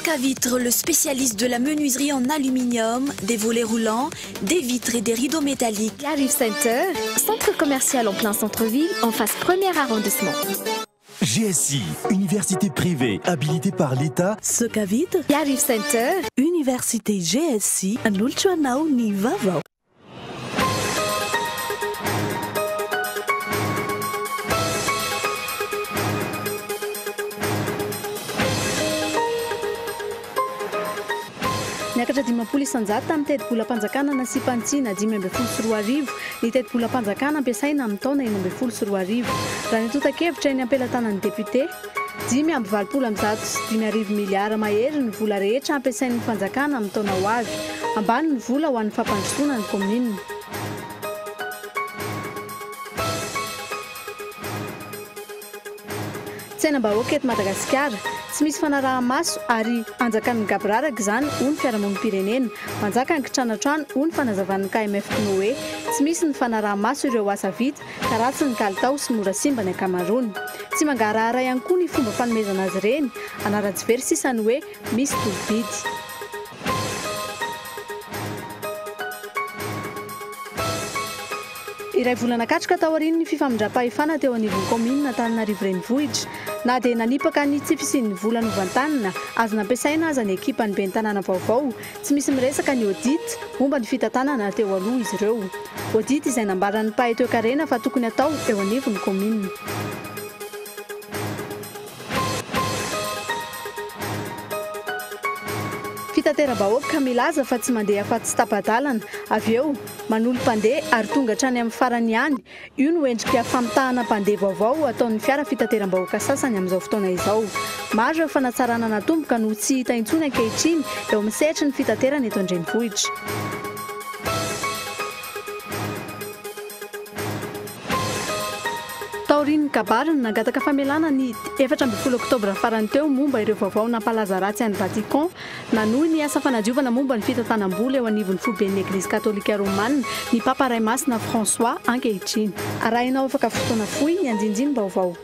Socavitre, le spécialiste de la menuiserie en aluminium, des volets roulants, des vitres et des rideaux métalliques. Yarif Center, centre commercial en plein centre-ville, en face premier arrondissement. GSI, université privée habilitée par l'État. Socavitre, Yarif Center, université GSI, Anulchuanao ni Vavao. Niakatra 10 isanjato tamin'ny teti-bolam-panjakana nasipantsina 5.4 ny teti-bolam-panjakana ampiasaina amin'ny taona 5.4 raha ny atotan-kevitra ny ampelantanan'ny deputé 5.4 miliara mahery ny vola rehetra ampiasain'ny fanjakana amin'ny taona ho avy ambany ny vola ho an'ny fampandrosoana ny commune. Tsenam-bahoaka eto Madagasikara tsy misy fanaraha-maso ary anjakan'ny gabraraka izany ho ny fiarahamonim-pirenena manjaka ny kitranantrano ho ny fanazavan'ny KMF Noé tsy misy ny fanaraha-maso ireo asa vita ka ratsy ny kalitao sy mora simba ny ankamaroany tsy mangarahara ihany koa ny fomba fanomezana azy ireny anara-jivery sisany hoe misy tolobidy. Iray volana katroka tao aoriany ny fifamindram-pahefana teo anivon'ny commune Antananarivo renivohitra na dia nanipaka ny tsy fisian'ny vola novantanana azo nampiasaina aza ny ekipa ny ben'ny tanàna vaovao tsy misy miresaka ny audit momba ny fitantanana teo aloha izy ireo audit izay nambaran'ny Paheto Karena fa tokony atao eo anivon'ny commune. Fitateram-bahoaka milaza fa tsy mandeha afa-tsy sy tapa-dalana avy eo manolo mpandeha ary tonga hatrany amin'ny farany ihany io no endrika famitahana mpandeha vaovao ataon'ny fiara fitateram-bahoaka sasany amin'izao fotoana izao. Maro ireo fanatsarana natomboka no tsy hita intsony ankehitriny eo amin'ny sehatry ny fitaterana eto an-drenivohitra. Taorian'ny kabariny nangataka famelana ny 14 oktobra farany teo momba ireo vaovao nampalaza ratsy an'ny Vatican nanohy ny asa fanadiovana momba ny fitantanam-bola eo anivon'ny foiben'ny Eglise Katolika Romanina ny Papa Ray Masina François ankehitriny. Arahinao afaka fotoana fohy ny anjinjiny vaovao.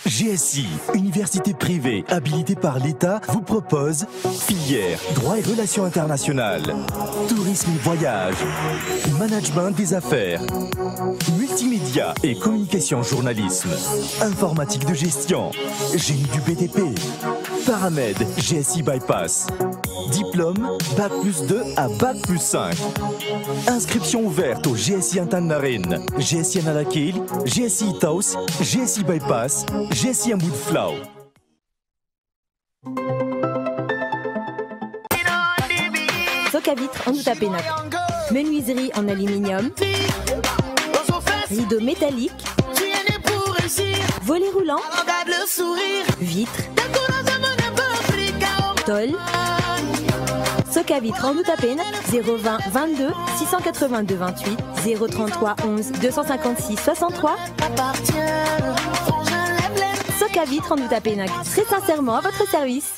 GSI, université privée habilitée par l'État, vous propose filière, droit et relations internationales, tourisme et voyage, management des affaires, multimédia et communication journalisme, informatique de gestion, génie du BTP, Paramed GSI Bypass, diplôme Bac+2 à Bac+5. Inscription ouverte au GSI Antannarin, GSI Analakil, GSI Itaos, GSI Bypass, GSI Amboudflau. Socavitre en Outapenac. Menuiserie en aluminium. Rideaux métalliques. Volets roulants. Vitres. Tôle. Socavitre en Outapenac, 020 22 682 28 033 11 256 63. Socavitre en Outapenac, très sincèrement à votre service.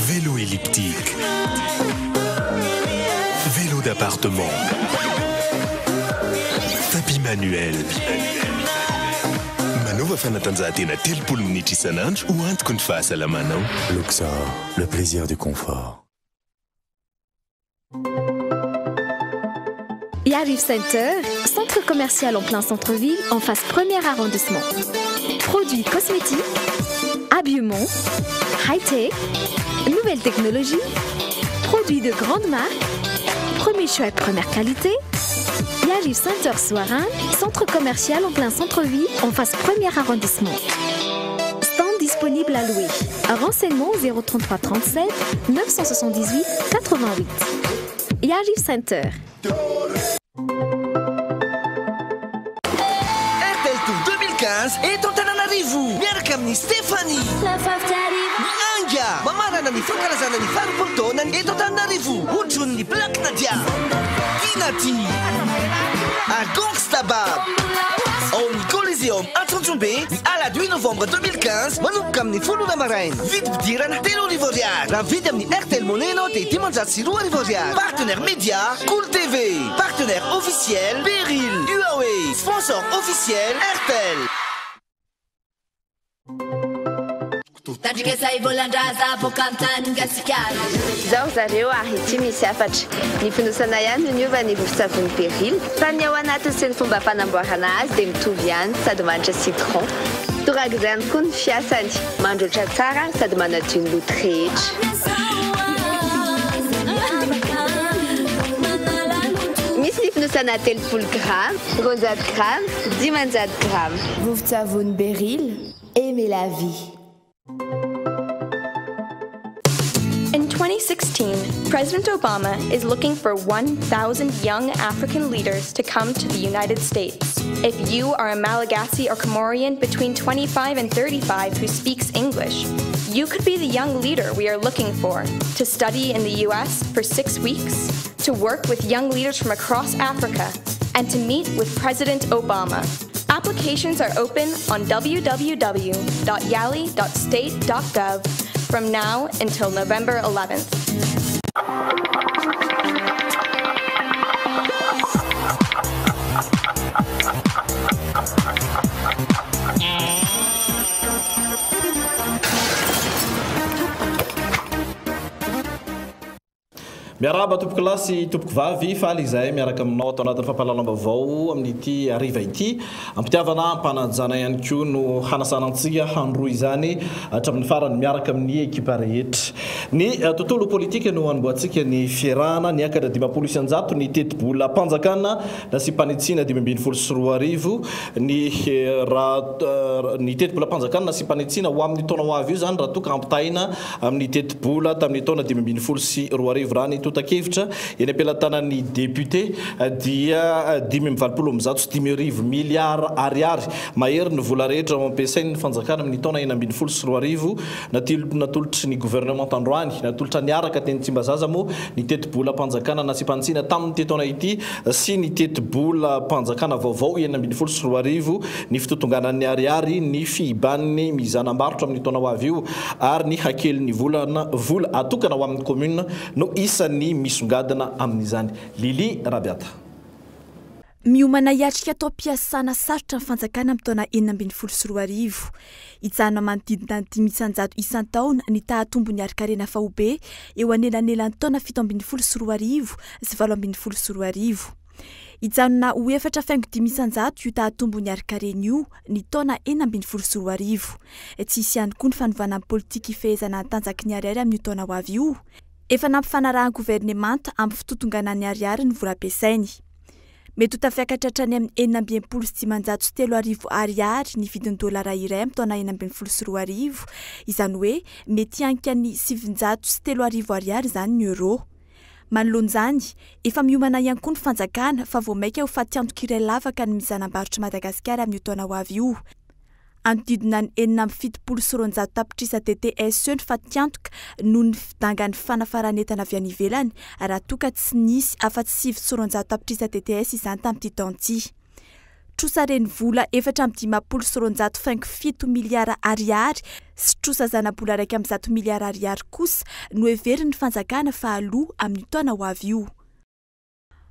Vélo elliptique. Vélo d'appartement. Tapis manuel. Manova fanatanjahantena 30 minitra isan'andro ho antoky ny fahasalamanao. Luxor, le plaisir du confort. Yarif Center, centre commercial en plein centre-ville, en face premier arrondissement. Produits cosmétiques, habillement, high-tech, nouvelles technologies, produits de grande marque, premier choix et première qualité. Yarif Center Soarin, centre commercial en plein centre-ville, en face premier arrondissement. Stand disponible disponibles à louer. Renseignements 033 37 978 88. Yari Center. RTL Tour 2015 eto Antananarivo miaraka amin'ny Stéphanie Anga mamarana ny fankalazana ny faroapolo taona eto Antananarivo otrony Black Nadia Kinati Gangstaba ao ny Coliseum Antsonjombe ny alahady 8 novembre 2015 manomboka amin'ny 10 maraina vidy pidirana 3,000 ariary raha vidy amin'ny RTL Moneno dia 902 ariary. Partenaire média Cool TV, partenaire officiel Beryl, Huawei, sponsor officiel RTL. Zao zareo ahity misy afatra ny finosana ihany no niova ny vovon-tsavony Beryl fa ny ao anatiny sy ny fomba fanamboarana azy dia mitovy ihany sady manitra citron toraka izany koa ny fiasany mandroatra tsara sady manadio ny loto rehetra. Misy ny finosana 30 grammes, 20 grammes, 10 grammes. Vovon-tsavony Beryl, aimez la vie. In 2016, President Obama is looking for 1,000 young African leaders to come to the United States. If you are a Malagasy or Comorian between 25 and 35 who speaks English, you could be the young leader we are looking for to study in the US for 6 weeks, to work with young leaders from across Africa, and to meet with President Obama. Applications are open on www.yali.state.gov from now until November 11th. Miaraba tompoko lasy tompoko vavy faly izay miaraka aminao atao anatin'ny fampalalambavao amin'ity ariva ity ampitiavana ampanajana ihany koa no hanasanantsika handro izany hatramin'ny farany miaraka amin'ny ekipa rehetra. Ny tontolo politika no hanamboatsika ny fiarahana ny akatra 500 ny teti-bola mpanjakana nasy mpanitsina 2024 ny teti-bola mpanjakana nasy mpanitsina ho amin'ny taona ho avy io zany raha toka ampitaina amin'ny teti-bola tamin'ny taona 2024 rany takevitra eny ampelantanan'ny député dia 5,7 miliara ariary mahery ny vola rehetra mampiasainy ny fanjakana amin'ny taona 2024 natolotry ny gouvernement androany natolotra niaraka teny Tsimbazaza moa ny teti-bola mpanjakana na sy mpantsina tamin'ny tetaona ity sy ny teti-bola mpanjakana vaovao 2024 ny fitotonganan'ny ariary ny fihiban'ny mizanambarotra amin'ny taona ho avy io ary ny hakelin'ny vola atokana ho amin'ny commune no isan'ny misongadina amin'izany. Lili Rabiata. Miomana iatrika atao mpiasana sarotra ny fanjakana amin'ny taona 2024 itsahana manodidina 500 isan-taona ny tahatombony ari-karena fahobe eo anelanelany taona 2024 sy 2024 ijanona ho 4,500 io tahatombony ari-karena io ny taona 2024 tsisy ihany koa ny fanovana politika ifehezana tanjaky ny ariary amin'ny taona ho avy io efa nampifanarahana gouvernemanta amin'ny fitotonganan'ny ariary ny vola ampiasainy. Mety ho tafiakatra hatrany amin'ny 9,903 ariary ny vidin'ny dolara iray amin'ny taona 2024 izany hoe mety hanika ny 703 ariary izany ny euro. Manoloan'izany efa miomana ihany koa ny fanjakana fa vao maika ho fatiantoka iray lavaka ny mizanambarotra Madagasikara amin'ny taona ho avy io. Antidina ny 770 tapitrisa TTS ny fatiantoka noho ny fidangany fanafaranetana avy any ivelany raha toka tsy nisy afa-tsy 700 tapitrisa TTS izany tamin'ity taonty. Trosa reny vola 4,7 miliara ariary sy trosa zana-bola 1,1 miliara ariary kosa no heveriny fanjakana fahaloha amin'ny taona ho avy io.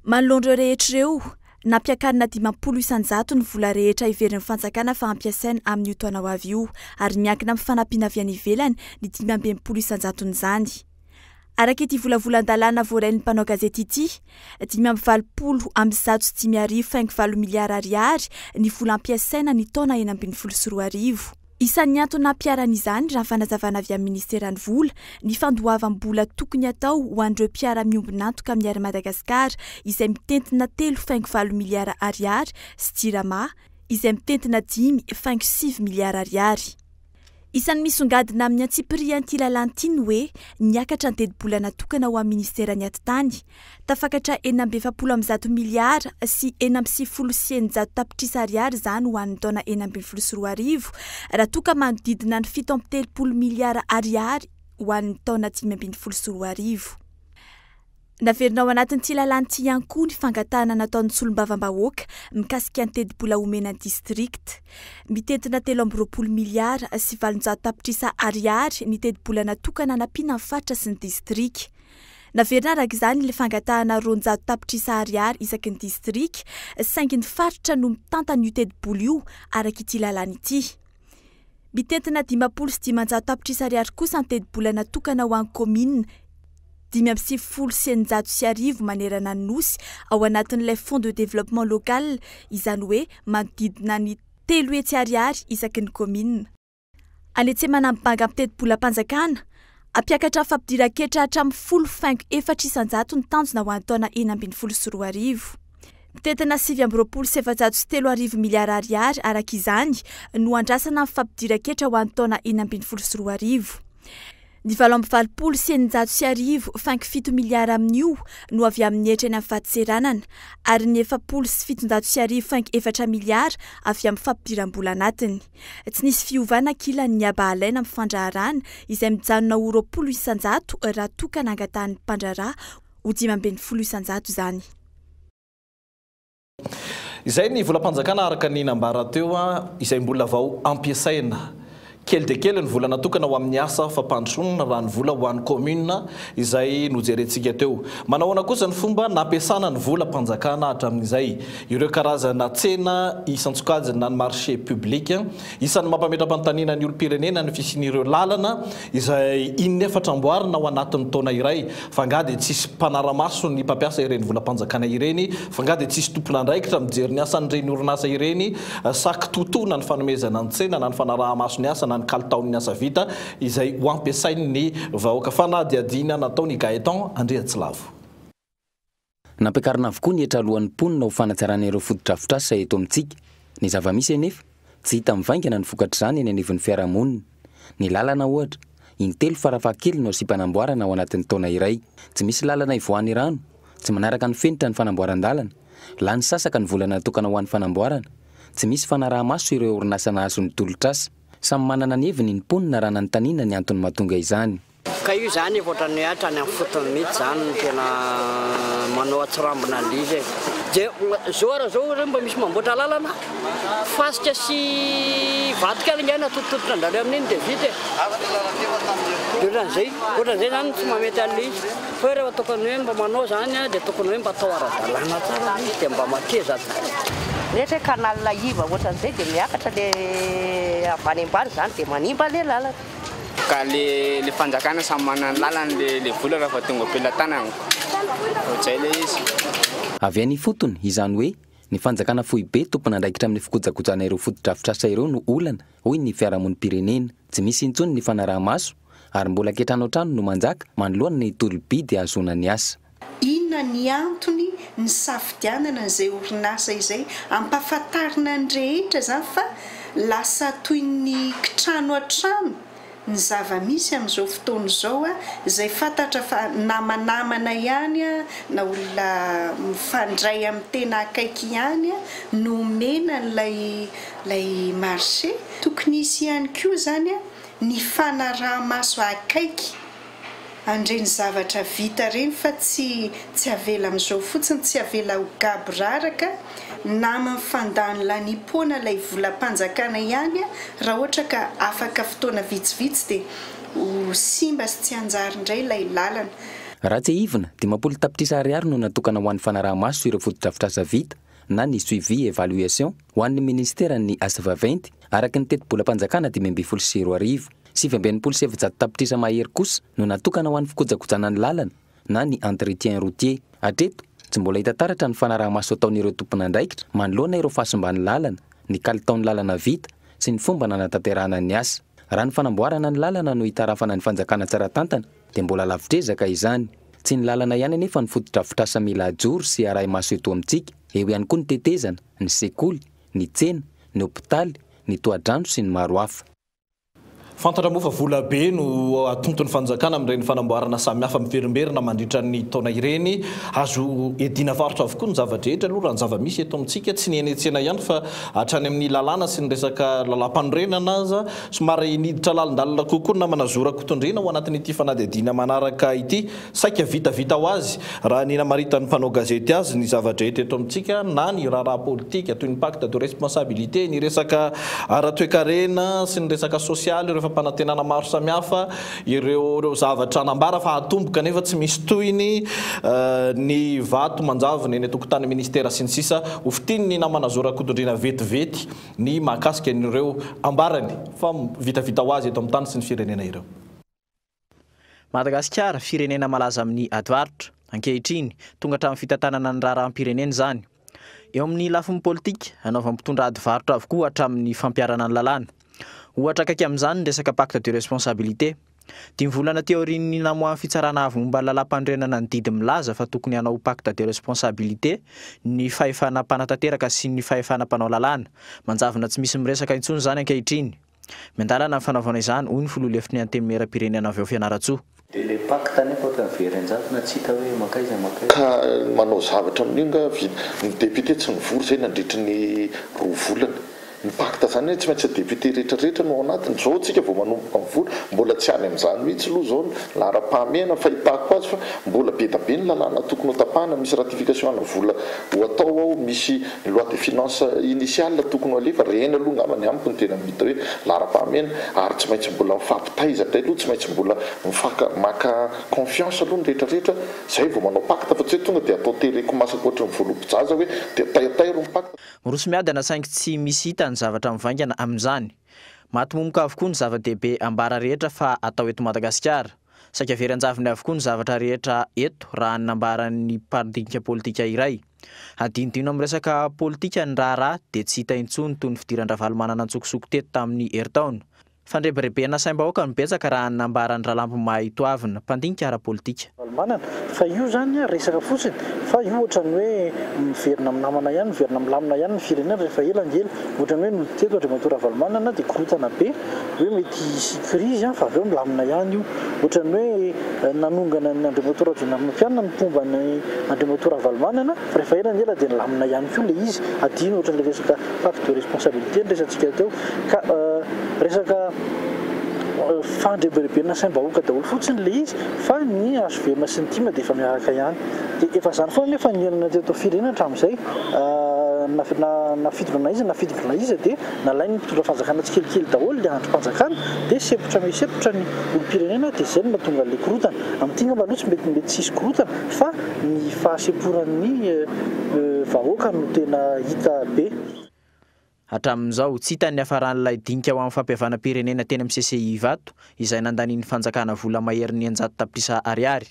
Manoloandreo rehetrareo nampiakarina 500 ny vola rehetra iverin'ny fanjakana fa ampiasaina amin'ny taona ho avy io ary miankina amin'ny fanampiana avy any ivelany ny 500 n'izany. Araka ity volavolan-dalàna voarain'ny mpanao gazety ity 5,7 miliara ariary ny vola ampiasaina ny taona 2024. Isan'ny antony nampiaran'izany raha fanazavana avy amin'ny ministeran'ny vola ny fandoavam-bola tokony atao ho an'ireo mpiara-miombonantoka amin'ny ary Madagasikara izay mitentina 3,7 miliara ariary sy jirama izay mitentina 5,7 miliara ariary. Isan'ny misongadina amin'ny antsipirian'ity lalàna hoe niakatra ny tedi-bola natokana ho amin'ny ministera ny atitany tafakatra 770 miliara sy 990 tapitrisa ariary izany ho an'ny taona 2024 raha toka manodidina ny 730 miliara ariary ho an'ny taona 2024. Naverina ao anatin'ity lalàna ihany koa ny fangatahana nataon'ny solombavam-bahoaka mikasika ny tedi-bola omena district. Mitentina 320 miliara sy 700 tapitrisa ariary ny tedi-bola natokana nampiana ny faritra sy ny district. Naverina araka izany ilay fangatahana 200 tapitrisa ariary isaky ny district saingy ny faritra no mitantana io tedi-bola io araka ity lalàna ity. Mitentina 500 tapitrisa ariary kosa ny tedi-bola natokana ho an'ny commune 550 manerana ny nosy ao anatin'ilay fonds de développement local izany hoe manodidina ny 3 hetsy ariary isaky ny commune. Anetsemana mibanga amin'ny tedi-bola mpanjakana ampiakatra fampidiran-ketra hatramin'ny 10,400 ny tanjona ho an'ny taona 2024. Mitentina 7,703 miliara ariary araka izany no andrasana amin'ny fampidiran-ketra ho an'ny taona 2024. Ny 7,7 miliara amin'io no avy amin'ny hetrany amin'ny fatiseranana ary ny 7,704 miliara avy amin'ny fampidiram-bola anatiny. Tsy nisy fiovana kilan'ny aba alaina amin'ny fandraharana izay mijanona ho 20,900 raha toka nangatahan'ny mpandraharaha ho 5,900 izany. Izay ny volam-panjakana araka ny nambara teo izay mbola vao ampiasaina. Kely de kely ny vola natokana ho amin'ny asa fampandrosoana raha ny vola ho an'ny commune izay nojerentsika teo. Manao ana kosa ny fomba nampiasana ny vola mpanjakana hatramin'izay. Ireo karazana tsena isan-tsokajiny na ny marché public isan'ny mampametra-pantanina ny olom-pirenena ny fisian'ireo lalana izay inefatra amboarina ao anatin'ny taona iray. Fangady tsisy mpanaramaso ny mpampiasa ireny vola mpanjakana ireny, fangady tsisy tompona andraikitra mijery ny asan'ireny orinasa ireny, saky totoana ny fanomezana ny tsena na ny fanarahamaso ny asa na ny kalitaon'ny asa vita izay ho ampiasain'ny vahoaka fanadiadiana nataony Gaëtan Andriatsilavo. Nampiakarina avokoa ny hetra alohan'ny mponina ho fanatsarana ireo fotodrafitrasa eto amintsika. Ny zava-misy anefa tsy hita mivaingana ny vokatr'izany eny anivon'ny fiarahamonina. Ny lalana ohatra, intelo farafahakeliny no asipanamboarana ao anatin'ny taona iray. Tsy misy lalana ivoahany rano, tsy manaraka ny fenitra ny fanamboaran-dalana, lany sasaka ny vola natokana ho an'ny fanamboarana. Tsy misy fanaraha-maso ireo orinasa nahason'ny tolotr'asa. Samy manana ny heviny ny mponina raha nanontaniana ny antony mahatonga izany. Ka io zany efa ohatrany atra ny amin'ny fotony mihitsy zany no tena manao atsirambina lizy. De zao raha zao ireo mba misy mamboatra lalana fasika sy vatika lingaina totototra andrareo amin'iny dia vita. Ohatran'izay zany tsy mamety an'lizy. Fa rehefa tokony hoe mba manao zany dia tokony hoe mba atao ara-dalàna tsara izy dia mba mateza tsara. Rehetra kanal iva ohatran'izay dia miakatra le avany ambany zany dia manimba le lalana. Ka le fanjakana samy manana ny lalana le vola raha tonga am-pelantanana. Ohatr'izay le izy. Avy any fotony izany hoe ny fanjakana fohy be tompona andraikitra amin'ny fikojakojana ireo fotodrafitrasa ireo no olana hoy ny fiarahamonim-pirenena. Tsy misy intsony ny fanaraha-maso ary mbola ankehitrano an-trano no manjaka manoloana ny tolobidy ahazona ny asa. Inona ny antony ny safidianana izay orinasa izay ampahafantarina ny rehetra zany fa lasa toy ny kitrano an-trano ny zava-misy amin'izao fotoana izao izay fantatra fa namanamana ihany na olona mifandray amin'ny tena akaiky ihany no mena lay marché. Tokony isy ihany koa zany ny fanaraha-maso akaiky andreny zavatra vita reny fa tsy avela amin'izao fotsiny, tsy avela ho gabo raraka na mifandany lanimpoana lay vola mpanjakana ihany raha ohatra ka afaka fotoana vitsivitsy dia ho simba sy tsy anjary indray lay lalana. Raha tsy hivina dia mampolo tapitrisa ariary no natokana ho an'ny fanaraha-maso ireo fotodrafitrasa vita na ny suivi évaluation ho an'ny ministera ny asa vaventy araka ny teti-bola mpanjakana 520 770 tapitrisa mahery kosa no natokana ho an'ny fikojakojana ny lalana na ny entretien routier. Hatreto tsy mbola hita taratra ny fanaraha-maso ataon'ireo tompona andraikitra manoloana ireo fahasombany lalana, ny kalitaon'ny lalana vita sy ny fomba nanatanterahana ny asa. Raha ny fanamboarana ny lalana no hitarafana ny fanjakana tsara tantana dia mbola lavitrezaka izany. Tsy ny lalana ihany anefa ny fotodrafitrasa mila ajoro sy arahi-maso eto amintsika. Eo ihany koa ny tetezana, ny sekoly, ny tsena, ny hopitaly, ny toadrano sy ny maro hafa. fantatra moa fa vola be no atontony fanjakana amin'ireny fanamboarana samihafa miverimberina mandritra ny taona ireny azo edina varotra avokoa ny zavadrehetra aloha raha ny zava-misy eto amintsika tsy ny eny an-tsena ihany fa hatrany amin'ny lalàna sy ny resaka lalam-panorenana aza somary niditra lalindalina kokoa na manazora kotondrena ho anatin'ity fanadihadiana manaraka ity saika vitavita ho azy raha ny namaritan'ny mpanao gazety azy ny zavadrehetra eto amintsika na ny raharaha politika toy ny pacte de responsabilité ny resaka ara-toekarena sy ny resaka sosialy rehefa mpanantenana maro samihafa ireo zavatra anambara fa hatomboka nefa tsy misy toyny ny vato manjavona eny atokotany ministera sy ny sisa ofitiny ny namanazora kotondrena vetivety ny mahakasika an'ireo ambarany fa vitavita ho azy eto amin'ny tany sy ny firenena ireo. Madagasikara firenena malaza amin'ny adivarotra ankehitriny tonga hatramin'ny fitantanana ny raharaham-pirenena zany. Eo amin'ny lafiny politika anaova mpitondra adivarotra avokoa hatramin'ny fampiarana ny lalàna. Ohatra akaiky amin'izany ny resaka pacte de responsabilité. 5 volana teo aorian'ny namoahan'ny fitsarana avy momba lalam-pandrenana ny didy milaza fa tokony hanao pacte de responsabilité ny fahefana mpanatanteraka sy ny fahefana mpanao lalàna. Manjavona tsy misy miresaka intsony zany ankehitriny. Miandalana ny fanaovana izany hoy ny filoha lefiteny antenimieram-pirenena avy ao Fianaratsoa. Dia le pacte nefa ka verenjavona tsy hita hoe makaiza ka manao zavatra amin'io ny député tsy nivory zay nandritry ny 2 volana. Ny pacte zany tsy maintsy député rehetrarehetra no anatiny zao tsika vao manomboka mivory mbola tsy any amin'izany mihitsy aloha zao lahara-pahamehana fahitako azy fa mbola be da be ny lalàna tokony ho tapahana misy ratification ana vola ho atao ao misy loi de finance initiale tokony ho alefa reny aloha ngamba ny amiko ny tena mita hoe lahara-pahamehana ary tsy maintsy mbola mifampitaizatra aloha tsy maintsy mbola maka confiance aloha ny rehetrarehetra zay vao manao pacte fa tsy hoe tonga dia atao tereko masaka ohatry ny voaloham-pijaza hoe dia taitairo ny pacte. Roso miadana saingy tsy misy hita ny zavatra mivaingana amin'izany. Matomomboka avokoa ny zava-dehibe ambara rehetra fa atao eto Madagasikara. Saika veranjaviny avokoa ny zavatra rehetra eto raha nambaran'ny partitika politika iray. Adinodino amin'ny resaka politika ny raharaha dia tsy hita intsony toy ny fidiran-dravalomanana antsokosoko teto tamin'ny heritaona. Fandrebirebena saim-bahoaka no betsaka raha nambaran'ny Rahalampo Mahitoavina mpandinika ara-politika. Manana fa io zany resaka fotsiny fa io ohatrany hoe miverina amin'ny namana ihany miverina amin'ny lamina ihany ny firenena rehefa elangela ohatrany hoe noloteto Andriamatora Valomanana dia korotana be hoe mety hisy crise fa avy eo milamina ihany io ohatrany hoe nanongana ny Andriamatora Rajoelinarimampianina ny pomban'ny Andriamatora Valomanana fa rehefa elangela dia nilamina ihany koa le izy adino ohatran'le resaka pacte de responsabilité ny resantsika teo ka resaka fandrebirebena saim-bahoaka daholo fotsiny le izy fa ny asovema sy ny tima dia efa miaraka ihany dia efa zany foana nefa nienana teto firenena hatramin'izay nafidorana izy dia nalainy mpitondra fanjakana tsikelikely daholo le androm-panjakana dia sepotra ny olom-pirenena dia zay no mahatonga le korotana amin'ity ngamba aloha tsy mety tsisy korotana fa ny fahaseporan'ny vahoaka no tena hita be. Hatramin'izao tsy hita ny hafaran'ilay dinika ho amin'ny fampihavanam-pirenena teny amin'ny CCI vato izay nandaniany fanjakana vola mahery ny 900 tapitrisa ariary.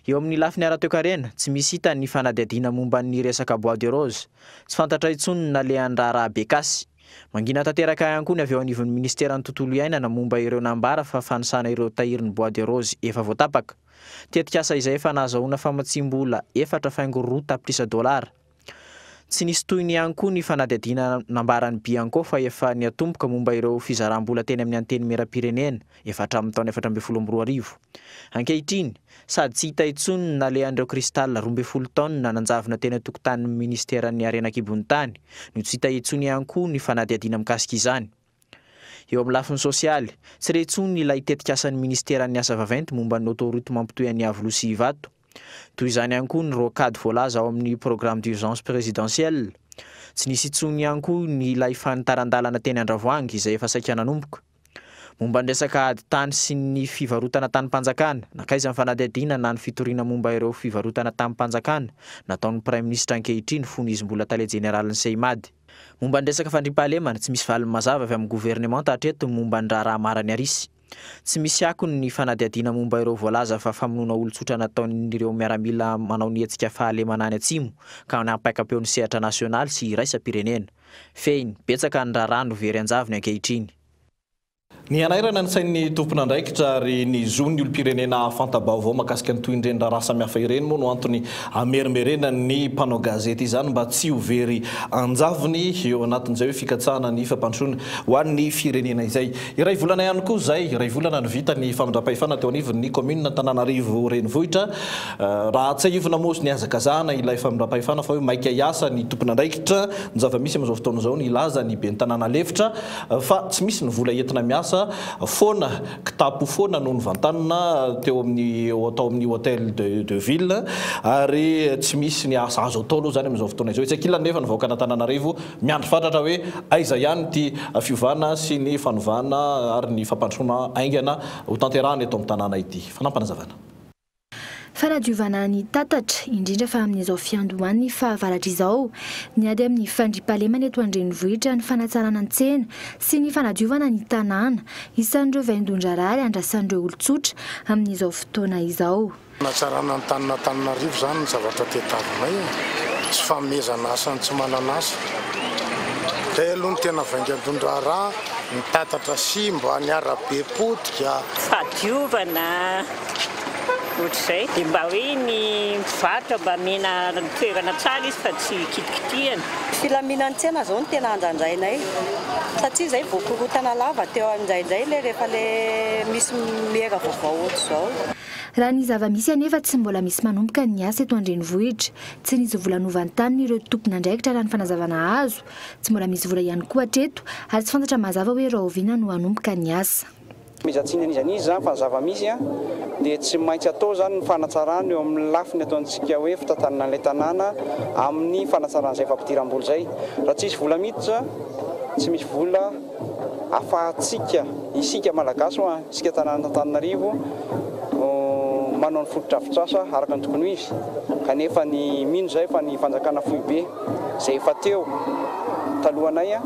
Eo amin'ny lafiny ara-toekarena tsy misy hita ny fanadihadiana momba ny resaka bois de rose. Tsy fantatra intsony na lehan'ny raharaha bekasy. Mangina tanteraka ihany koa ny avy ao anivon'ny ministeran'ny tontolo iainana momba ireo nambara fa fanisana ireo tahirin'ny bois de rose efa voatapaka. Tetikasa izay efa nahazahoana famatsim-bola 4.4 tapitrisa $. Tsy nisy toy ny ihany koa ny fanadihadiana nambaran'ny Bianco fa efa niatomboka momba ireo fizaram-bola teny amin'ny antenimieram-pirenena efa hatramin'ny taona 2012. Ankehitriny sady tsy hita intsony na lehan'ireo kristal 12 taona nanjavona teny atokotanin'ny ministeran'ny Arenankibonitany no tsy hita intsony ihany koa ny fanadihadiana mikasika izany. Eo amin'ny lafiny sosialy tsy retsony ilay tetikasan'ny ministeran'ny asa vaventy momba ny autoroute mampitoy an'ny Avoloa sy Ivato. Toy izany ihany koa ny rocade voalaza ao amin'ny programme d'urgence présidentielle. Tsy nisy intsony ihany koa ny ilay fanitaran-dalana teny Andravoahangy izay efa saika nanomboka. Momba ny resaka ady tany sy ny fivarotana tany-panjakana, nakaiza ny fanadihadiana na ny fitoriana momba ireo fivarotana tany-panjakana nataon'ny Prime Ministre ankehitriny fony izy mbola tale generalin'ny Seimady. Momba ny resaka fandriampahalemana tsy misy valiny mazava avy amin'ny gouvernement hatreto momba ny raharaha marany arisy. Tsy misy akony ny fanadihadiana momba ireo voalaza fa famonoana olon-tsotra nataon'ireo miaramila manao ny hetsika fahalemana any atsimo ka nampaika-peon'ny sehatra nasionaly sy iraisa-pirenena. Fehiny betsaka ny raharaha no very anjavony ankehitriny. Ny anairana ny sain'ny tompona andraikitra ary ny zony olo-pirenena fantabaovao makasika ny toindreny raha samihafa ireny moa no antony amerimerena ny mpanao gazety izany mba tsy ho very anjavony eo anatin'izay hoe fikatsahana ny fampandrosoana ho an'ny firenena izay. Iray volana ihany koa zay, iray volana ny vita ny famindram-pahefana teo anivon'ny commune Antananarivo renivohitra. Raha tsy aivona moa ny azakazahana ilay famindram-pahefana fa hoe maika hiasa ny tompona andraikitra ny zava-misy amin'izao fotoana izao ny ilaza ny ben'ny tanàna lefitra fa tsy misy ny vola entina miasa fona kitapo fona no nyvantanana teo amin'ny hôtel de ville ary tsy misy ny asa azo atao aloha zany amin'izao fotoana izao. Tsy akilany nefa ny vahoaka Antananarivo miandry fatratra hoe aiza ihany ty fiovana sy ny fanovana ary ny fampandrosoana aingana ho tanterahana eto amin'ny tanàna ity. Fanampanazavana. Fanadiovana ny tatatra indrindra fa amin'izao fiandohan'ny fahavaratra izao ny ady amin'ny fandriampahalemana eto an-drenivohitra ny fanatsarana ny tsena sy ny fanadiovana ny tanàna isan'ireo vaindon-drahary andrasan'ireo olon-tsotra amin'izao fotoana izao. Fanatsarana ny Antananarivo zany ny zavatra tetavinay tsy fanomezana asa tsy manana asa. Kay aloha ny tena vaingan-draharaha ny tatatra simba ny arabe potika fadiovana ohatr'izay dia mba hoe ny mpivarotra mba mena toerana tsara izy fa tsy kitikitihana. Filaminantsena zao no tena anjandrainay satria izay voakorotana lava teo anjaindray le rehefa le misy mera vaovao ohatr'izao. Raha ny zava-misy anefa tsy mbola misy manomboka ny asa eto an-drenivohitra, tsy nisy vola novantaniny ireo tompona andraikitra raha ny fanazavana azo, tsy mbola misy vola ihany koa hatreto ary tsy fantatra mazava hoe raha oviana no hanomboka ny asa. Mizatsian'izy zany fa zava-misy dia tsy maintsy atao zany ny fanatsarana eo amin'ny lafiny ataontsika hoe fitantanana an'ilay tanàna amin'ny fanatsarana izay fampidiram-bola izay. Raha tsy misy vola miditra, tsy misy vola afahantsika isika malagasy isika tanàna Antananarivo manao ny fototra-afitrasa araka ny tokony izy. Kanefa ny mino zay fa ny fanjakana foibe izay efa teo talohanay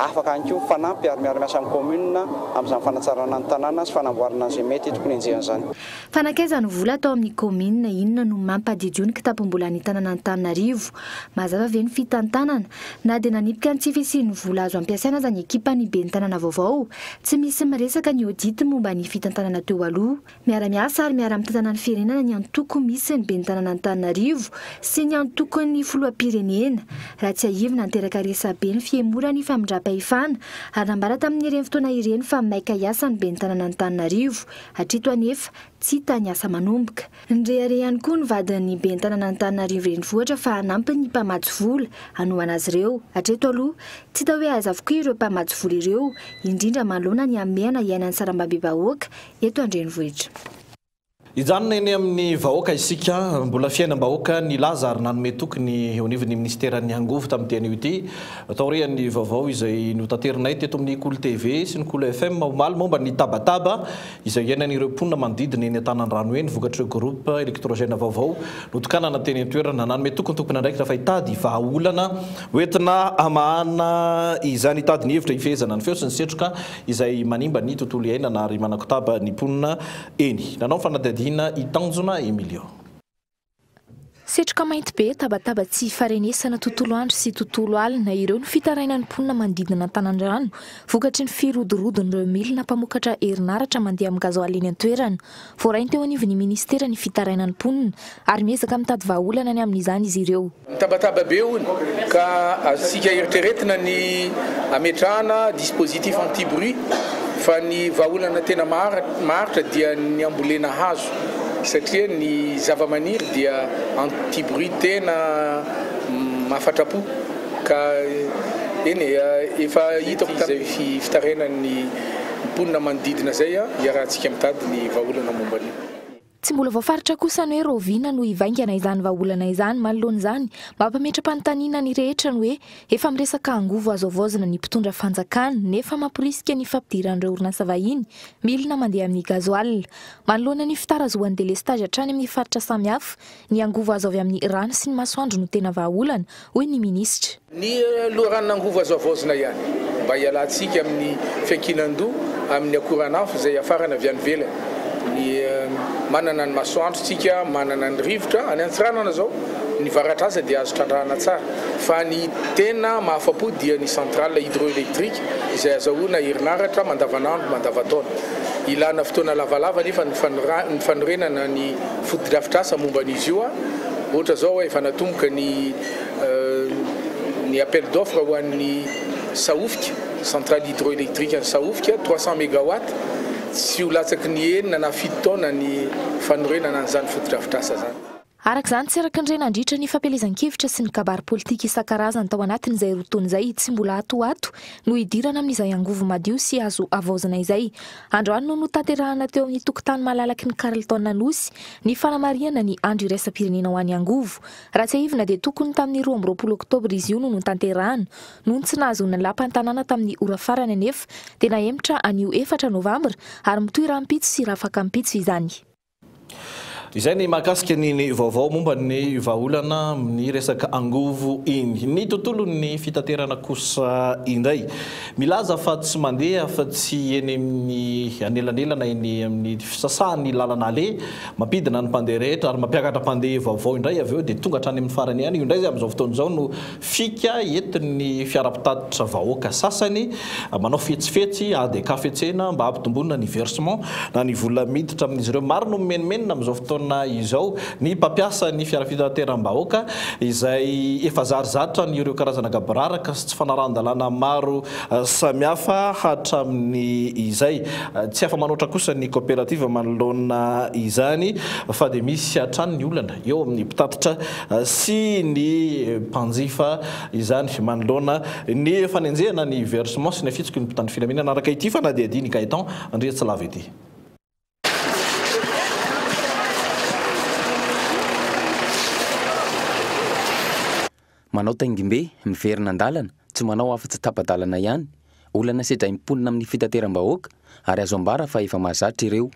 afaka anko fanampy ary miara-miasa amin'ny commune amin'izany fanatsarana ny tanàna sy fanamboarana izay mety tokony enjehan'izany. Fanakaiza ny vola atao amin'ny commune inona no mampadidio ny kitapom-bola ny tanàna Antananarivo. Mazava ve ny fitantanana na dia nanipika ny tsy fisian'ny vola azo ampiasaina zany ekipa ny ben'ny tanàna vaovao. Tsy misy miresaka ny audit momba ny fitantanana teo aloha. Miara-miasa ary miara-mitantanana ny firenena ny antoko misy ny ben'ny tanàna Antananarivo sy ny antoko ny filoham-pirenena. Raha tsy aivina niteraka resabe ny fiemora ny famindram-pahefana ary nambara tamin'ireny fotoana ireny fa maika hiasa ny ben'ny tanàna Antananarivo hatreto anefa tsy hita ny asa manomboka. Ndrehare ihany koa ny vadin'ny ben'ny tanàna Antananarivo renivohitra fa hanampy ny mpamatsy vola hanohana azy ireo. Hatreto aloha tsy hita hoe aza avokoa ireo mpamatsy vola ireo indrindra manoloana ny amehana iainan'ny saram-babe-bahoaka eto an-drenivohitra. Ijanona eny amin'ny vahoaka isika mbola fiainam-bahoaka ny laza ary nanome tokony eo anivon'ny ministeran'ny angovo tamin'ny teny ity taorian'ny vaovao izay notanterinay teto amin'ny Kolo TV sy ny Kolo FM omaly momba ny tabataba izay iainan'ireo mponina manodidina eny an-tanan-drano eny vokatr'ireo groupe électrogène vaovao notokanana teny toerana nanome tokony tompona andraikitra fa hitady vahaolana hoentina amahana izany hitady ny hevitra hifezana ny feo sy ny setroka izay manimba ny tontolo iainana ary manakotaba ny mponina eny. Nanao fanadihadiana Itanjona Emilio. Setroka mainty be tabataba tsy farenesana tontolo andro sy tontolo alina ireo ny fitarainan'ny mponina manodidina an-tanan-drano vokatry ny firodorodon'ireo milina mpamokatra herinaratra mandeha amin'ny gazoaly eny an-toerana. Voarainy teo anivon'ny ministera ny fitarainan'ny mponina ary miezaka mitady vahaolana ny amin'izany izy ireo. Tabataba be hono ka azontsika eritreretina ny ametrahana dispositif anti-bruit fa ny vahaolana tena maharitra dia ny ambolena hazo satria ny zava-maniry dia anti-bruit tena mahafatrapo ka eny efa hitako izay fitarenan'ny mponina manodidina zay iarahantsika mitady ny vahaolana momban'io. Tsy mbola voafaritra kosa ny hoe roviana no hivaingana izany vahaolana izany manoloan'izany mampametra-panontaniana ny rehetra ny hoe efa miresaka angovo azo avaozana ny mpitondra fanjakana nefa mampirisika ny fampidiran'ireo orinasa vahiny milina mandeha amin'ny gazoaly. Manoloana ny fitarazoan'ny delestage hatrany amin'ny faritra samihafa ny angovo azo avy amin'ny rano sy ny masoandro no tena vahaolana hoy ny minisitra. Ny loharanona angovo azo avaozana ihany mba hialantsika amin'ny fiankinan-doha amin'ny akoranafo izay afarana avy any ivelany. Manana ny masoandro tsika, manana ny rivotra any Antsiranana zao ny varatra aza dia azo trandrahana tsara fa ny tena mahafapo dia ny centrale hydroélectrique izay azahoana herinaratra mandavanandro mandavataona ilana fotoana lavalava nefa ny fanorenana ny fotodrafitrasa momba an'izy io ohatra zao hoe efa natomboka ny appel d'offre ho an'ny Saofika centrale hydroélectrique ny Saofika 300 mégawatt sy ho latsaky ny enina na 7 taona ny fanorenana an'izany fotodrafitrasa zany. Arak'izany tserakandrena andritra ny fampielezan-kevitra sy ny kabary politika isan-karazany tao anatin'izay rotoana izay tsy mbola atoato no hidirana amin'izay angovo madio sy azo avaozana izay. Androany no notanterahana teo amin'ny tokotany malalaky ny Carleton Nosy ny fanamariana ny andro iraisam-pirenena ho an'ny angovo. Raha tsy ahivina dia tokony tamin'ny 12 oktobra izy io no notanterahana noho tsy nahazoana lampan-tanàna tamin'ny ora farany anefa dia naemitra anio 4 novambra ary mitohy rahampitso sy rafakampitso izany. Izay ny mahakasika ny vaovao momba ny vahaolana ny resaka angovo iny. Ny tontolon'ny fitaterana kosa indray milaza fa tsy mandeha fa tsy eny amin'ny anelanelana eny amin'ny fisasahan'ny lalana le mampidina ny mpandeha rehetra ary mampiakatra mpandeha vaovao indray avy eo dia tonga hatrany amin'ny farany ihany. Io indray izay amin'izao fotoana izao no fika entin'ny fiara-pitatitra vahoaka sasany manao fetsifetsy ady kafetsena mba hampitomboana ny versement na ny vola miditra amin'izy ireo. Maro no menomenina amin'izao fotoana izao ny mpampiasa ny fiara fitateram-bahoaka izay efa zarizaritra ny ireo karazana gabararaka sy tsy fanarahan-dalàna maro samihafa hatramin'ny izay. Tsy afa manoatra kosa ny coopérative manoloana izany fa dia misy hatrany ny olana eo amin'ny mpitatitra sy ny mpanjifa izany manoloana ny fanenjehana ny versement sy ny afitsoko ny mpitandro filaminana araka ity fanadiady ny Gaëtan Andriatsilava ety. Manao taingimbe miverina andalana tsy manao afa-tsy tapa-dalana ihany olana sedra imponina amin'ny fitateram-bahoaka ary azo ambara fa efa mahazatra ireo.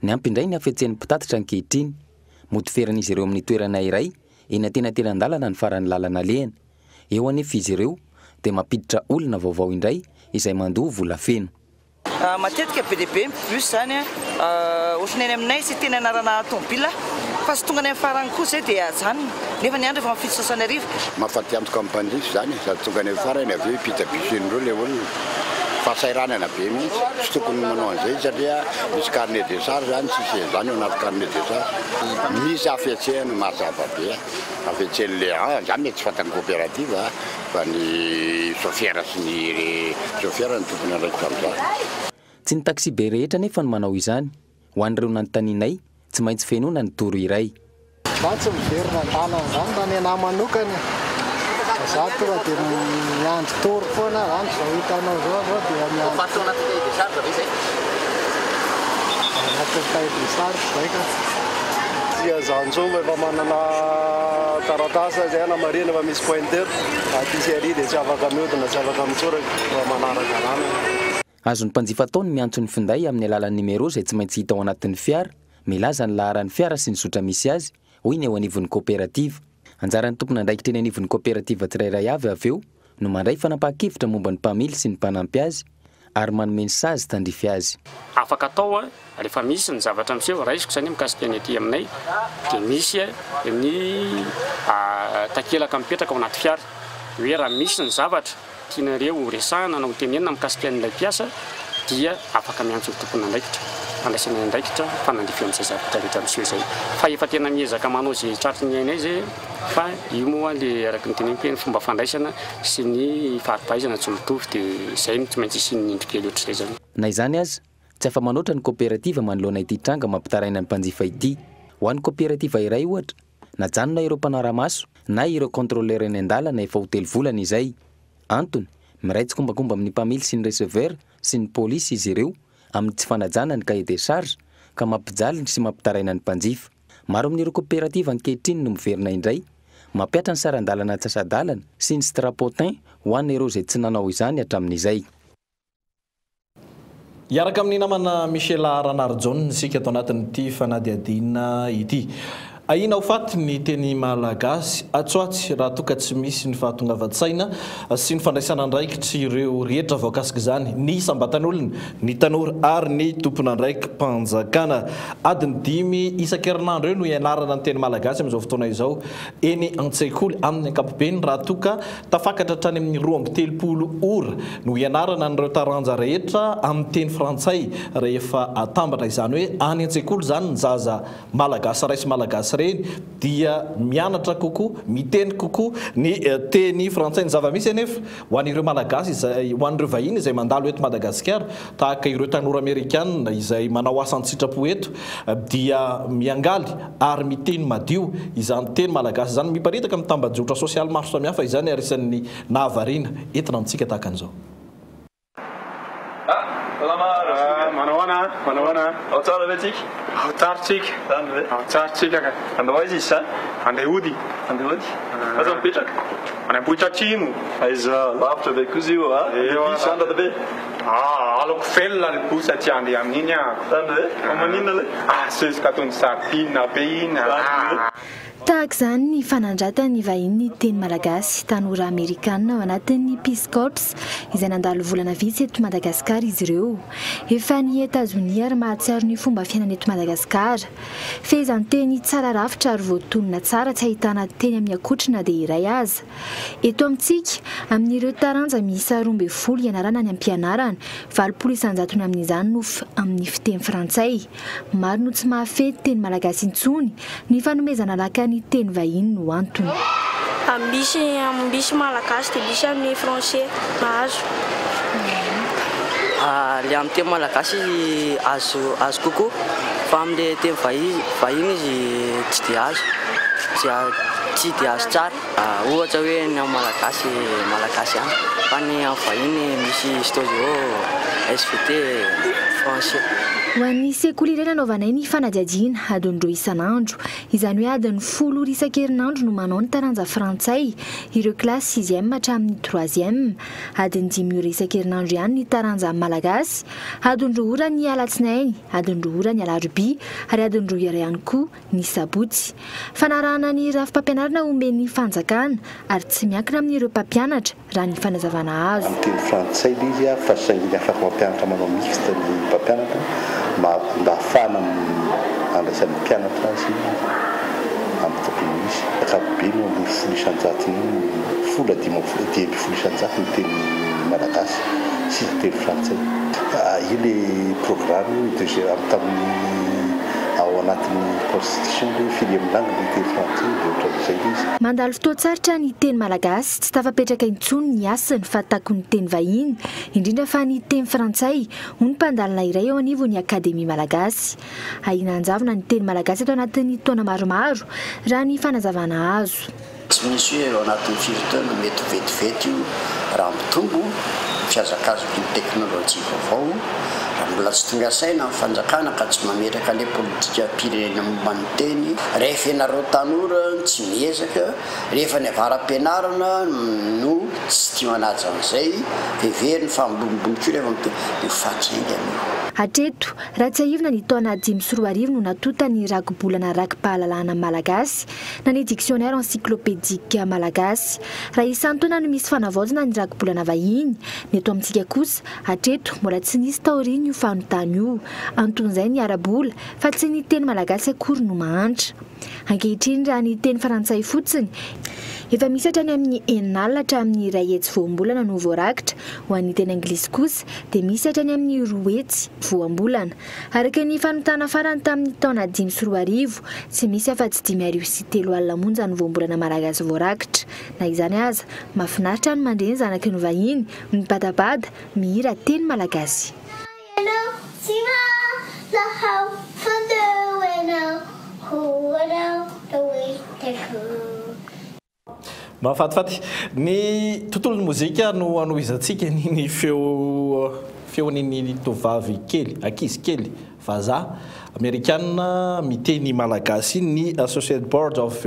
Ny ampindray ny afetsen'ny mpitatitra ankehitriny motiferan'izy ireo amin'ny toerana iray eny antenantenan-dalana ny farany lalana lehany. Eo anefa izy ireo dia mampiditra olona vaovao indray izay mandoa vola feno. Matetika be deaibe bus zany ohatran'ny aminay sy tena anarana tomobila fa sy tonga ny amin'ny farany kosa dia ajanona nefa ny andro efa mafito sasany arivo. Mahafaty antoka amin'ny mpanjifa zany sady tonga ny amin'ny farany avy eo hipita bisen'ireo ilay olona fahasairanana be mihitsy sy tokony manao an'izay satria misy carnet de charge zany sisy zany ao anaty carnet de charge misy afetsehany mazava be afetsehan'le zany mety tsy fantan'ny coopérative fa ny chauffeur sy ny chauffeur ny tompony andraikitra amin'izany. Tsy ny taxi be rehetra nefa ny manao izany ho an'ireo nanontaninay tsy maintsy fenoana ny toro iray. Zany tsy miverina andalana zany mba ny anahy manokana za tonga dia miandry toro foana zany zao hitanao zao dia miandry anaty cahier de charge ve zay? Anaty cahier de charge zay ka. Dia zanjova efa manana taratasa zay anamarina efa misy pointeur aty ary dia tsy afaka mihodina tsy afaka mitsoraka efa manaraka rano. Azon'ny mpanjifa ataony miantso ny finday amin'ny alalan'ny numéro izay tsy maintsy hita ao anatin'ny fiara, milaza ny laharan'ny fiara sy ny zotra misy azy, hoy ny eo anivon'ny coopérative. Anjaran'ny tompona andraikitra eny anivon'ny coopérative tsirairay avy avy eo no mandray fanapahan-kevitra momba ny mpamily sy ny mpanampy azy ary manome ny sazy tandrify azy. Afaka atao rehefa misy ny zavatra miseho raisiko zany mikasika ny ety aminay dia misy ny takelaka mipetraka ao anaty fiara hoe raha misy ny zavatra tianareo resahana na ho tenenina mikasika an'ilay mpiasa dia afaka miantso ny tompona andraikitra andraisana andraikitra fanandrify amin'izay zavatra rehetra miseho izay fa efa tena miezaka manao izay tratry ny ainay zay fa io moa le araky ny teneniko hoe ny fomba fandraisana sy ny faripahaizana tsy mitovy dia izay no tsy maintsy isian'ny indrikely ohatr'izay zany. Na izany aza tsy afa-manoatra ny coopérative manoloana ity tranga mampitaraina ny mpanjifa ity. Ho an'ny coopérative iray ohatra najanona ireo mpanara-maso na ireo contrôleur eny an-dalana efa ho telo volana izay. Antony miraitsy kombakomba amin'ny mpamily sy ny receveur sy ny polisy izy ireo amin'ny tsy fanajana ny cahier de charge ka mampijaly sy mampitaraina ny mpanjifa. Maro amin'ireo coopérative ankehitriny no miverina indray mampiatra ny saran-dalana antsasadalana sy ny strapotin ho an'ireo izay tsy nanao izany hatramin'izay. Iaraka amin'ny namana Michel Ranarjon isika ato anatin'ity fanadiadiana ity. Aina ho faty ny teny malagasy atsoatsy raha toka tsy misy ny fahatongavan-tsaina sy ny fandraisana andraikitry ireo rehetra voakasika izany ny sambatan'olona ny tanora ary ny tompona andraiky mpanjakana adiny 5 isan-kerinandro eo no ianarana ny teny malagasy amin'izao fotoana izao eny an-tsekoly amin'ny ankapobeny raha toka tafakatra hatrany amin'ny 2:30 ora no ianarana n'ireo taranja rehetra amin'ny teny frantsay rehefa atambatra izany hoe any an-tsekoly izany ny zaza malagasy raisy malagasy reny dia mianatra kokoa miteny kokoa ny teny frantsay ny zava-misy anefa ho an'ireo malagasy izay ho an'ireo vahiny izay mandalo eto Madagasikara tahaka ireo tanora amerikanina izay manao asa an-tsitrapo eto dia miangaly ary miteny madio izany teny malagasy izany miparitaka amin'ny tambajotra sosialy maro samihafa izany ary isan'ny nahavariana entina antsika tahaka an'izao. Manawana ao tsara ve tsika? Ao tsara tsika. Zany ve? Ao tsara tsika ka. Andao aiza izy zany? Andehody. Andehody. Aza mipetraka? Any Ambohitratrimo. Aiza lavitra be kozy io a? Misy andrada be? Aloko felona le bo satria andeha amin'iny aho. Zany ve? Maninona le? Sezika ataony sardine be iny. Tahaka izany ny fanandratan'ny vahiny teny malagasy tanora amerikanina ao anatin'ny Peace Corps izay nandalo volana vitsy eto Madagasikara izy ireo. Efa ny Etazonia ary mahatsiaro ny fomba fiainana eto Madagasikara. Fehizany teny tsara rafitra ary voatonona tsara tsy ahitana teny amin'ny akotrina dia iray aza. Eto amintsika amin'ireo taranja miisa 12 ianarana ny ampianarana 20 isanjatony amin'izany no amin'ny fiteny frantsay. Maro no tsy mahafety teny malagasy intsony ny fanomezana laka ny teny vahiny no antony. Ambisy malagasy dia misy amin'ny français mahazo. Le amin'ny teny malagasy azo kokoa fa amin'ny teny vahiny izy tsy dia azo. Tsy dia azo tsara. Ohatra hoe ny amin'ny malagasy any fa ny amin'ny vahiny misy stojeo, SVT, français. Ho an'ny sekoly iray nanaovanay ny fanadihadiana adiny 2 isanandro. Izany hoe adiny 10 isan-kerinandro no manao ny taranja frantsay ireo klasy 6e hatramin'ny 3e. Adiny 5 ora isan-kerinandro ihany ny taranja malagasy. Adiny 2 ora ny alatsinainy, adiny 2 ora ny alarobia ary adiny 2 ora ihany koa ny sabotsy. Fanarahana ny rafi-pampianarana omen'ny fanjakana ary tsy miankina amin'ireo mpampianatra raha ny fanazavana azo. Teny frantsay izy fa saingy afaka mampianatra manao mixte ny mpampianatra mba ahafahana andraisan'ny mpianatra azy amin'ny tokony misy ankapobeny amin'ny 10 isan-jatony 10 isan-jatony teny malagasy sy teny frantsay. Io le programme tamin'ny ao anatin'ny constitution le fily amin'ny langue le teny frantsay ohatra izay izy. Mandalo fotoan-tsaritra ny teny malagasy tsy tafapetraka intsony ny asany fa tako ny teny vahiny indrindra fa ny teny frantsay ho ny mpandalina iray ao anivon'ny akademia malagasy. Ahina anjavona ny teny malagasy ato anatin'ny taona maromaro raha ny fanazavana azo. Tsy misy hoe ao anatin'ny firitana mety vetivety io raha mitombo fiazakazon'ny teknôlôjia vaovao. Mbola tsy tonga saina amin'ny fanjakana ka tsy mametraka le politika pirenena momba ny teny. Rehefa ianareo tanora tsy miezaka, rehefa ny avaram-pianarana no tsy tia manaja an'izay, veveriny fa ambonimboniky rehefa miteny dia fatrainga anio. Hatreto, raha tsy ahivona ny taona 5 no natota ny rakobolana rakim-pahalalana malagasy na ny dictionnaire encyclopédique malagasy. Raha isan'ny taona no misy fanavaozana ny rakobolana vahiny, ny eto amintsika kosa hatreto mbola tsy nisy taoriny io fanontany io. Anton'izay ny arabola fa tsy ny teny malagasy akory no mahantra. Ankehitriny raha ny teny frantsay fotsiny efa misy hatrany amin'ny 9 hatramin'ny 1 hetsy voambolana no voarakitra. Ho an'ny teny anglisy kosa dia misy hatrany amin'ny 2 hetsy voambolana. Araka ny fanontana farany tamin'ny taona 5 tsy misy afa-tsy 5 alina monja ny voambolana malagasy voarakitra. Na izany aza mahafinaritra ny mandreny zanaky ny vahiny mipadapad mihira teny malagasy. Mahafatifaty ny tontolon'ny mozika no anohizantsika ny feon'iny tovavy kely, ankizy kely vazaha américaine miteny malagasy ny Associate Board of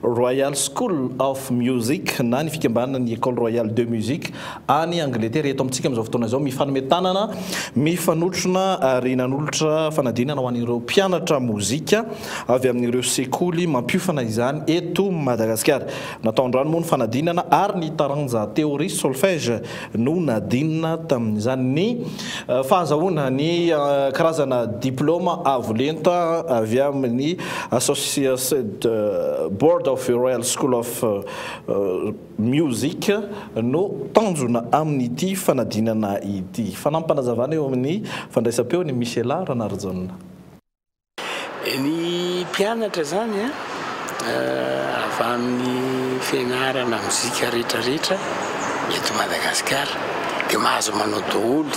Royal School of Music na ny fikambanana ny École Royale de Musique any Angleterre eto amintsika amin'izao fotoana izao mifanometanana mifanotrona ary nanolotra fanadinana ho an'ireo mpianatra mozika avy amin'ireo sekoly mampiofana izany eto Madagasikara. Natao andrano moa ny fanadinana ary ny taranja théorie solfège no nadinina tamin'izany ny fahazahoana ny karazana diplôma avolenta avy amin'ny Associated Board of Royal School of Music no tanjona amin'ity fanadinana ity. Fanampanazavana eo amin'ny fandraisam-peo ny Michela Ranarjon. Ny mpianatra zany avy amin'ny fianarana mozika rehetrarehetra eto Madagasikara dia mahazo manao daholo.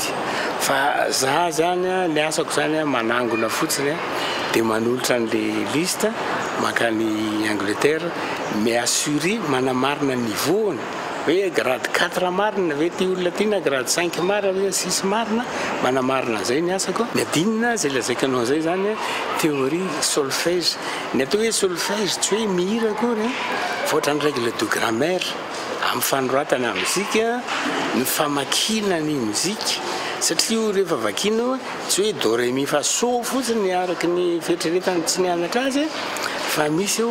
Fa za zany ny asako zany manangona fotsiny dia manolotra an'le liste makany Angleterre mi-assurer manamarina niveauny hoe grade 4 marina hoe ty olona ty na grade 5 marina hoe 6 marina manamarina zay ny asako. Ny adinina zay lazaikanao zay zany théorie solfège. Ny atao hoe solfège tsy hoe mihira akory fa ohatrany règle de grammaire amin'ny fanoratana mozika ny famakina ny mozika satria rehefa vakinao tsy hoe do ré mi fa so fotsiny araky ny fieritreretany tsy nianatra azy fa misy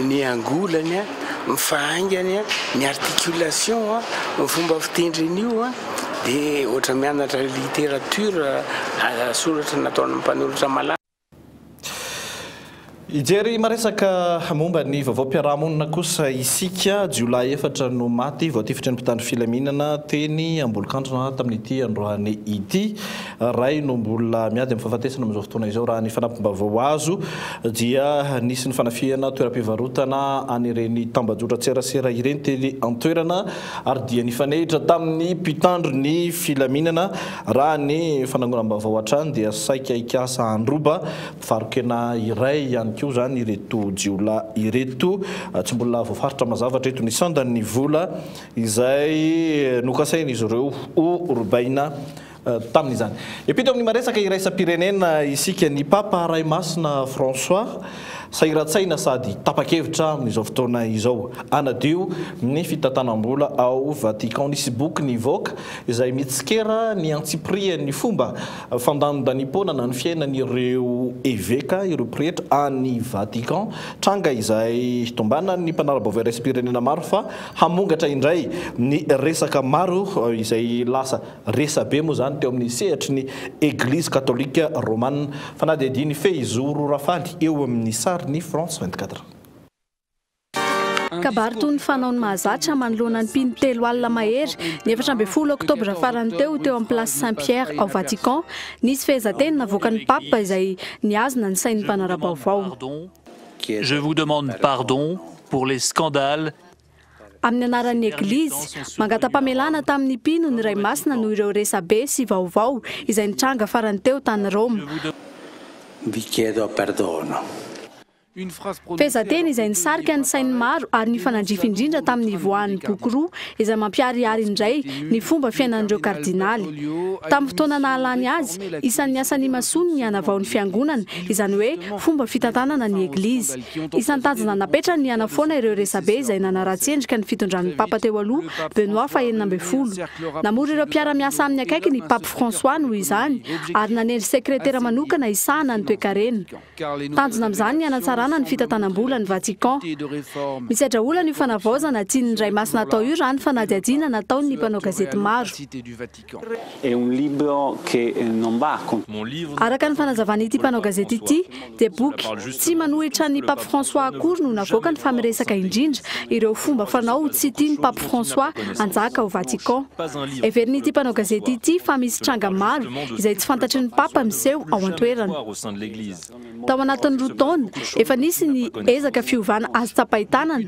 ny angolany ny fahaingany ny articulation ny fomba fitendren'io dia ohatra mianatra littérature soratra nataony mpanoratra malaza. Ijery maresaka momba ny vaovao-piarahamonina kosa isika Jolay 4 no maty voatifitra ny mpitandro filaminana teny ambolokandrona tamin'ity androany ity. Ray no mbola miady amin'ny fahafatesana amin'izao fotoana izao raha ny fanampim-baovao azo dia nisy ny fanafiana toeram-pivarotana anireny tambajotra tserasera ireny teny antoerana ary dia nifanehitra tamin'ny mpitandro ny filaminana raha ny fanangonam-baovao hatrany dia saika ikasa androba farokena iray ihany koa zany ireto jiola ireto tsy mbola voafaritra mazavatra eto ny sandan'ny vola izay nokasaina izy ireo ho robaina tamin'izany. Epito amin'ny maresaka iraisam-pirenena isika ny Papa Raimasina François sahiratsaina sady tapa-kevitra amin'izao fotoana izao anadio ny fitantanam-bola ao Vatican. Nisy boky nivoaka izay mitsikera ny antsipria ny fomba fandanondanimpoana na ny fiainan'ireo évêka ireo prêtre any Vatican tranga izay tombana ny mpanara-baovao iraisam-pirenena maro fa hamongatra indray ny resaka maro izay lasa resabe moa zany teo amin'ny sehatry ny Église catholique romane fanadihadiany fehizoro rafaly eo amin'ny sary ny France 24. Kabarito ny fanaony mahazatra manoloana ny mpino 3 alina mahery ny 14 oktobra farany teo amin'ny place Saint-Pierre ao Vatican nisy fehezanteny navoakan'ny Papa izay niazona ny sain'ny mpanara-baovao. Je vous demande pardon pour les scandales. Amin'ny anaran'ny Église mangata-pamelana tamin'ny mpino ny Raimasina noho ireo resabe sy vaovao izay nitranga farany teo tany Rome. Vi chiedo perdono. Fehezanteny izay nisarika ny sainy maro ary ny fanandrify indrindra tamin'ny voan'ny boky roa izay mampiharihary indray ny fomba fiainan'ireo kardinaly. Tamin'ny fotoana nahalany azy, isan'ny asany masony ny hanavao ny fiangonana, izany hoe fomba fitantanana ny Église. Isan'ny tanjona napetrany ny hanafoana ireo resabe izay nanaratsendrika ny fitondran'ny Papa teo aloha Benoît Fahenina-12. Namory ireo mpiara-miasa amin'ny akaiky ny Pape François noho izany ary nanendry sekretera manokana isahana ny toe-karena. Tanjona amin'izany ny hanatsarana ny fitantanam-bola ny Vatican. Misy adraolana io fanavaozana tiany Raimasina atao io raha ny fanadihadiana nataony ny mpanao gazety maro. Araka ny fanazavana ity mpanao gazety ity dia boky tsy manohitra ny Pape François akory no navoaka ny famiresaka indrindra ireo fomba fanao tsy tiany Pape François anjaka ao Vatican. Everin'ity mpanao gazety ity fa misy tranga maro izay tsy fantatry ny Papa miseho ao an-toerana. Tao anatin'ny roa taona efa nisy ny ezaka fiovana azy tsapahitanana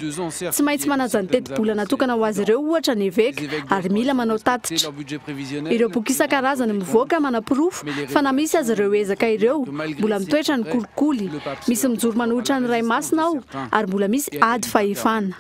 tsy maintsy manaja ny teti-bola natokana ho azy ireo ohatra ny évêka ary mila manao tatitra. Ireo boky isan-karazany mivoaka manapirofo fa na misy azy ireo ezaka ireo mbola mitoetra ny kolikoly, misy mijoro manohitra ny Raimasina ao ary mbola misy ady fahefana.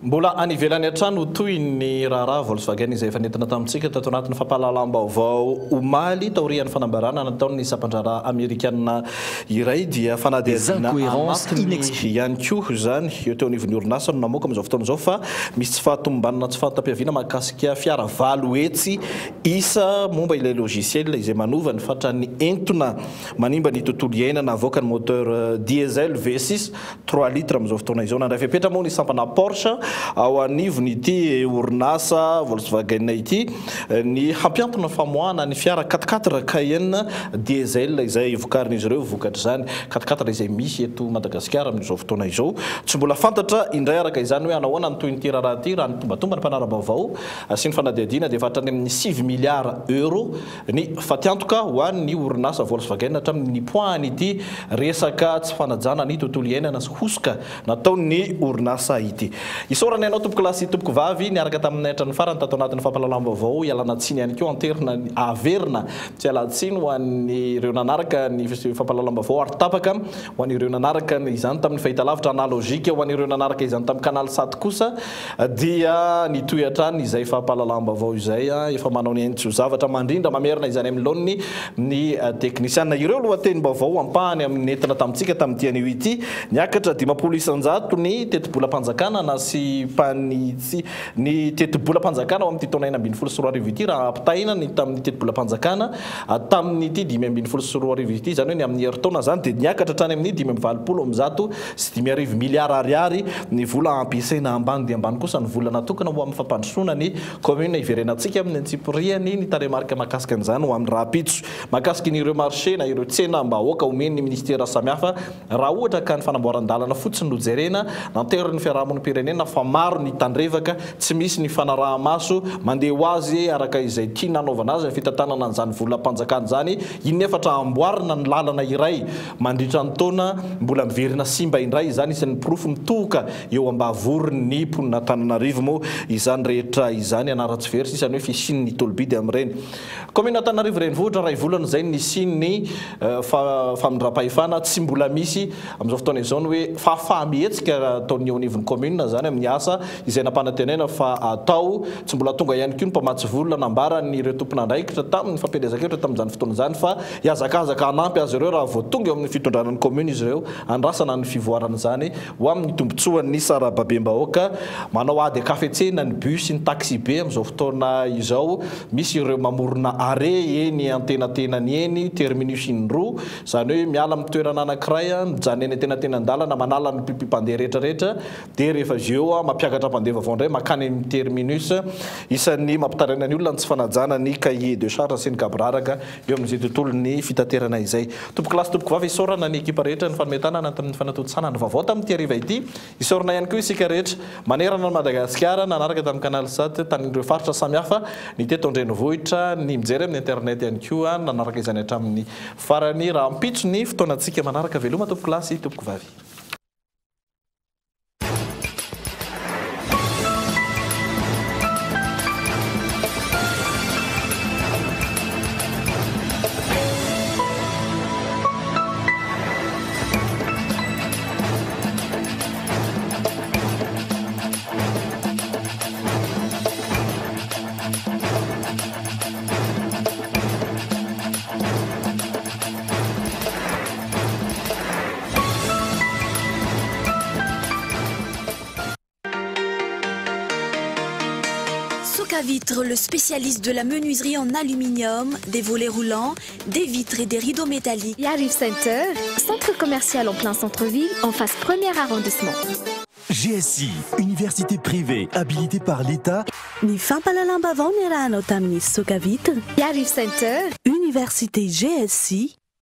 mbola anivelany atrano toy ny raharaha Volkswagen izay efa nentina tamintsika tato anatin'ny fampahalalam-baovao omaly taorian'ny fanambarana nataon'ny sapandrara amerikanina iray dia fanadihadiana anatiny ihany koa zany eo teo anivon'ny orinasa no namoaka amin'izao fotoana izao fa misy tsy fahatombanana tsy fahatam-piaviana mahakasika fiara valo hetsy isa momba ilay logiciel izay manova ny fatran'ny entona manimba ny tontolo iainana avoaka ny moteur diesel V6 3 litres amin'izao fotoana izao nandray fepetra moa ny sampana Porsche ao anivon'ity orinasa Volkswagen ity ny hampiantona famoahana ny fiara 4x4 Cayenne diesel izay vokarin'izy ireo vokatra zany 4x4 izay misy eto Madagasikara amin'izao fotoana izao tsy mbola fantatra indray araka izany hoe anahoana ny toy ny raha ty raha ny tombatomba ny mpanara-baovao sy ny fanadihadiana dia fatrany amin'ny 6 milliards euro ny fatiantoka ho an'ny orinasa Volkswagen hatramin'ny point ity resaka tsy fanajana ny tontolo iainana sy hosoka nataon'ny orinasa ity isorana ianao tompoko lasy tompoko vavy niaraka tamin'ny hatrany farany tato anatin'ny fampahalalam-baovao ialana tsiny ihany koa anterina averina tsy alatsiny ho an'ireo nanaraka ny fampahalalam-baovao ary tapaka ho an'ireo nanaraka izany tamin'ny fahitalavitra analogique ho an'ireo nanaraka izany tamin'ny canal 7 kosa dia nitoy hatrany izay fampahalalam-baovao izay efa manao ny aintsy zavatra mandrindra mamerina izany amin'ny laoniny ny teknisiana ireo lohateny-baovao ampahany amin'ny entina tamintsika tamin'ity anio ity niakatra 500 isanjato ny tetibola-panjakana na sy panitsy ny tetibola-panjakana ao amin'ny taona 924 ity raha ampitahina ny tamin'ny tetibola-panjakana tamin'ny ity 524 ity zany hoe ny amin'ny heritaona zany dia niakatra hatrany amin'ny 520 amzato sy 5 miliara ariary ny vola ampiasaina ambany dia ambany kosa ny vola natokana ho amin'ny fampandrosoana ny commune iverenantsika amin'ny antsipiriany ny taremarika mahakasika an'izany ho amin'ny rahapitso mahakasika n'ireo marché na ireo tsena mba hoaka omen'ny ministera samihafa raha ohatra ka ny fanamboaran-dalana fotsiny no jerena nanteriny fiarahamon'ny pirenena fa maro ny tandrevaka tsy misy ny fanaraha-maso mandeha ho azy araka izay tia nanaovana azy ny fitantanana an'izany vola-panjakana zany inefatra amboarina ny lalana iray mandritra ny taona mbola miverina simba indray izany isan'ny profo mitoka eo ambavorin'ny ny ponina Antananarivo moa izany rehetra izany anaratsy versy isany hoe fisiny ny tolobidy amin'ireny commune Antananarivo renivohitra ray volana izay ny siny famindram-pahefana tsy mbola misy amin'izao fotoana izao ny hoe fahafahamihetsika ataon'ny eo anivon'ny commune zany amin'ny asa izay nampanantenena fa atao tsy mbola tonga ihany koa ny mpamatsy vola nambarany ireo tompon'andraikitra tamin'ny fampielezakevitra tamin'izany fotoana izany fa hiazakazaka hanampy azy ireo raha vao tonga eo amin'ny fitondranan'ny commune izy ireo andrasana ny fivoarana zany ho amin'ny tombotsoan'ny sarababem-bahoaka manao ady akafetsena ny bus ny taxi be amin'izao fotoana izao misy ireo mamorona arrêt eny antenatenany eny terminus indroa zany hoe miala amin'ny toerana anankiray mijanona eny antenatenandalana manala ny pipimpandeha rehetrarehetra dia rehefa eo mampiakatra mpandeha vaovao indray makany amin'ny terminus isan'ny mampitaraina ny olona ny tsy fanajana ny cahier de charge sy ny kabraraka eo amin'izay tontolo ny fitaterana izay tompoko lasy tompoko vavy isorana ny ekipa rehetra ny fanometana anatin'ny fanatontosana ny vaovao tamin'ity ariva ity isorana ihany koa isika rehetra manerana ny Madagasikara nanaraka tamin'ny canal 7 tan'ireo faritra samihafa ny teto andrenivohitra ny mijery amin'ny internet ihany koa nanaraka izany hatramin'ny farany raha ampitso ny fotoanantsika manaraka veloma tompoko lasy tompoko vavy. Vitre, le spécialiste de la menuiserie en aluminium, des volets roulants, des vitres et des rideaux métalliques. Yarif Center, centre commercial en plein centre-ville, en face premier arrondissement. GSI, université privée habilitée par l'État. Ni fampahalalam-baovao ny arahanao tamin'ny Soka Vitre. Yarif Center, université GSI.